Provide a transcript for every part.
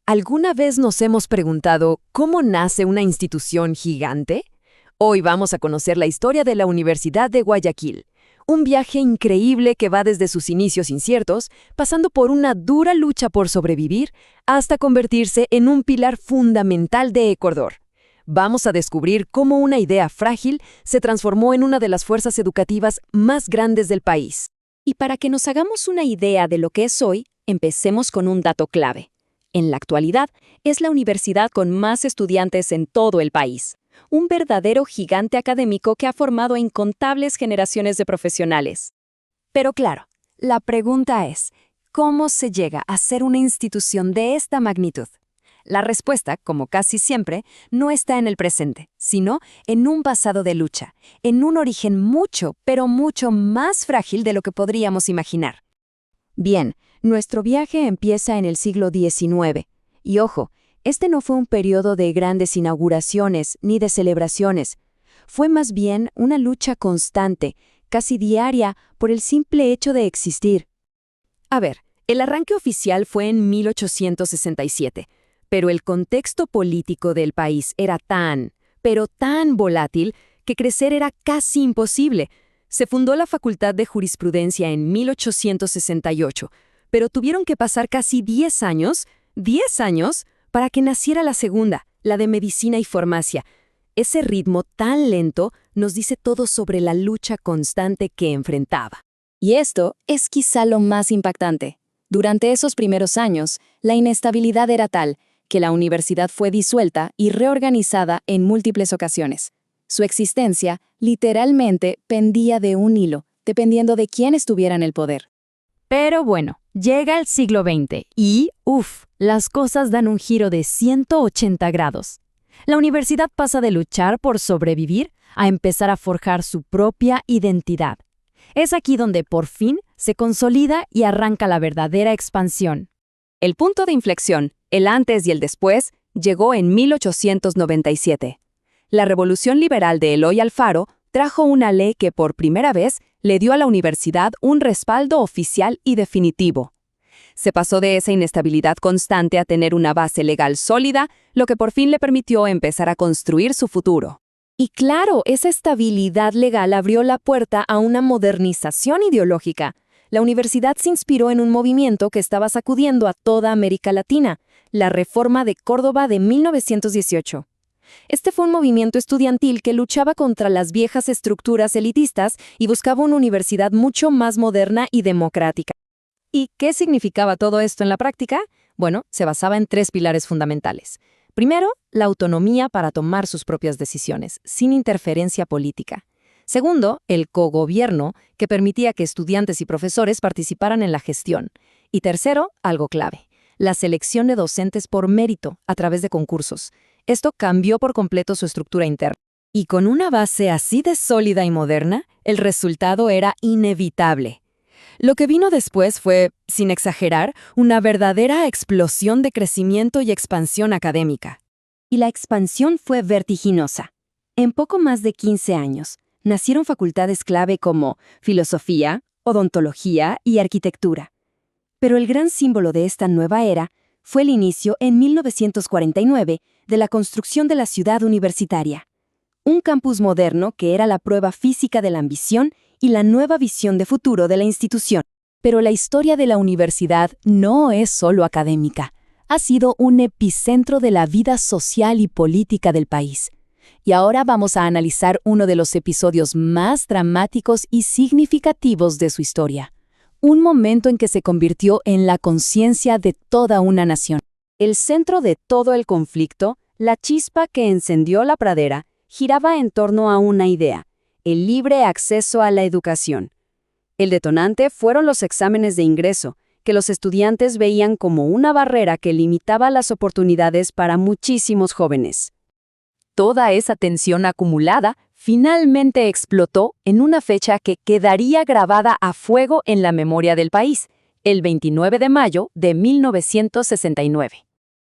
¿Alguna vez nos hemos preguntado cómo nace una institución gigante? Hoy vamos a conocer la historia de la Universidad de Guayaquil, un viaje increíble que va desde sus inicios inciertos, pasando por una dura lucha por sobrevivir, hasta convertirse en un pilar fundamental de Ecuador. Vamos a descubrir cómo una idea frágil se transformó en una de las fuerzas educativas más grandes del país. Y para que nos hagamos una idea de lo que es hoy, empecemos con un dato clave. En la actualidad, es la universidad con más estudiantes en todo el país. Un verdadero gigante académico que ha formado a incontables generaciones de profesionales. Pero claro, la pregunta es, ¿cómo se llega a ser una institución de esta magnitud? La respuesta, como casi siempre, no está en el presente, sino en un pasado de lucha, en un origen mucho, pero mucho más frágil de lo que podríamos imaginar. Bien, nuestro viaje empieza en el siglo XIX. Y ojo, este no fue un periodo de grandes inauguraciones ni de celebraciones. Fue más bien una lucha constante, casi diaria, por el simple hecho de existir. A ver, el arranque oficial fue en 1867, pero el contexto político del país era pero tan volátil, que crecer era casi imposible. Se fundó la Facultad de Jurisprudencia en 1868, pero tuvieron que pasar casi 10 años, para que naciera la segunda, la de Medicina y Farmacia. Ese ritmo tan lento nos dice todo sobre la lucha constante que enfrentaba. Y esto es quizá lo más impactante. Durante esos primeros años, la inestabilidad era tal que la universidad fue disuelta y reorganizada en múltiples ocasiones. Su existencia, literalmente, pendía de un hilo, dependiendo de quién estuviera en el poder. Pero bueno, llega el siglo XX y, las cosas dan un giro de 180 grados. La universidad pasa de luchar por sobrevivir a empezar a forjar su propia identidad. Es aquí donde por fin se consolida y arranca la verdadera expansión. El punto de inflexión, el antes y el después, llegó en 1897. La Revolución Liberal de Eloy Alfaro trajo una ley que por primera vez le dio a la universidad un respaldo oficial y definitivo. Se pasó de esa inestabilidad constante a tener una base legal sólida, lo que por fin le permitió empezar a construir su futuro. Y claro, esa estabilidad legal abrió la puerta a una modernización ideológica. La universidad se inspiró en un movimiento que estaba sacudiendo a toda América Latina, la Reforma de Córdoba de 1918. Este fue un movimiento estudiantil que luchaba contra las viejas estructuras elitistas y buscaba una universidad mucho más moderna y democrática. ¿Y qué significaba todo esto en la práctica? Bueno, se basaba en 3 pilares fundamentales. Primero, la autonomía para tomar sus propias decisiones, sin interferencia política. Segundo, el cogobierno, que permitía que estudiantes y profesores participaran en la gestión. Y tercero, algo clave, la selección de docentes por mérito a través de concursos. Esto cambió por completo su estructura interna. Y con una base así de sólida y moderna, el resultado era inevitable. Lo que vino después fue, sin exagerar, una verdadera explosión de crecimiento y expansión académica. Y la expansión fue vertiginosa. En poco más de 15 años, nacieron facultades clave como filosofía, odontología y arquitectura. Pero el gran símbolo de esta nueva era fue el inicio en 1949 de la construcción de la ciudad universitaria. Un campus moderno que era la prueba física de la ambición y la nueva visión de futuro de la institución. Pero la historia de la universidad no es solo académica. Ha sido un epicentro de la vida social y política del país. Y ahora vamos a analizar uno de los episodios más dramáticos y significativos de su historia. Un momento en que se convirtió en la conciencia de toda una nación. El centro de todo el conflicto, la chispa que encendió la pradera, giraba en torno a una idea: el libre acceso a la educación. El detonante fueron los exámenes de ingreso, que los estudiantes veían como una barrera que limitaba las oportunidades para muchísimos jóvenes. Toda esa tensión acumulada finalmente explotó en una fecha que quedaría grabada a fuego en la memoria del país, el 29 de mayo de 1969.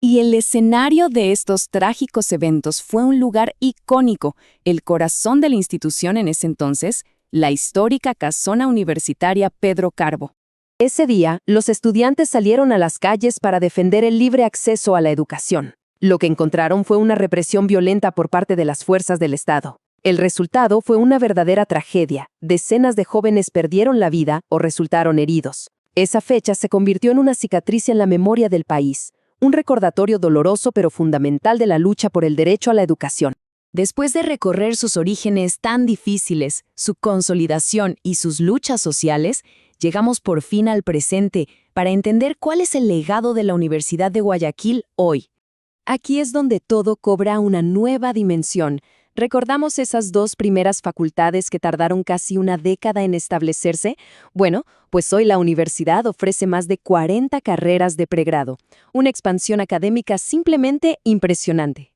Y el escenario de estos trágicos eventos fue un lugar icónico, el corazón de la institución en ese entonces, la histórica casona universitaria Pedro Carbo. Ese día, los estudiantes salieron a las calles para defender el libre acceso a la educación. Lo que encontraron fue una represión violenta por parte de las fuerzas del Estado. El resultado fue una verdadera tragedia. Decenas de jóvenes perdieron la vida o resultaron heridos. Esa fecha se convirtió en una cicatriz en la memoria del país, un recordatorio doloroso pero fundamental de la lucha por el derecho a la educación. Después de recorrer sus orígenes tan difíciles, su consolidación y sus luchas sociales, llegamos por fin al presente para entender cuál es el legado de la Universidad de Guayaquil hoy. Aquí es donde todo cobra una nueva dimensión. ¿Recordamos esas 2 primeras facultades que tardaron casi una década en establecerse? Bueno, pues hoy la universidad ofrece más de 40 carreras de pregrado, una expansión académica simplemente impresionante.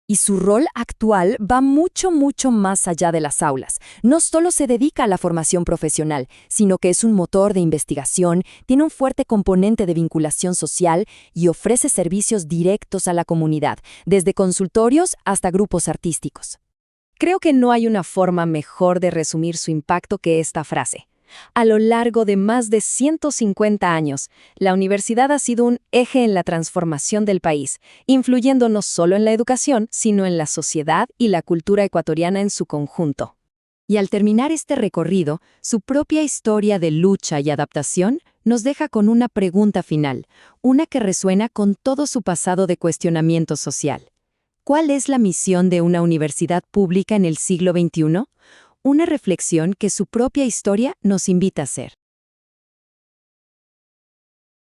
Y su rol actual va mucho más allá de las aulas. No solo se dedica a la formación profesional, sino que es un motor de investigación, tiene un fuerte componente de vinculación social y ofrece servicios directos a la comunidad, desde consultorios hasta grupos artísticos. Creo que no hay una forma mejor de resumir su impacto que esta frase. A lo largo de más de 150 años, la universidad ha sido un eje en la transformación del país, influyendo no solo en la educación, sino en la sociedad y la cultura ecuatoriana en su conjunto. Y al terminar este recorrido, su propia historia de lucha y adaptación nos deja con una pregunta final, una que resuena con todo su pasado de cuestionamiento social. ¿Cuál es la misión de una universidad pública en el siglo XXI? Una reflexión que su propia historia nos invita a hacer.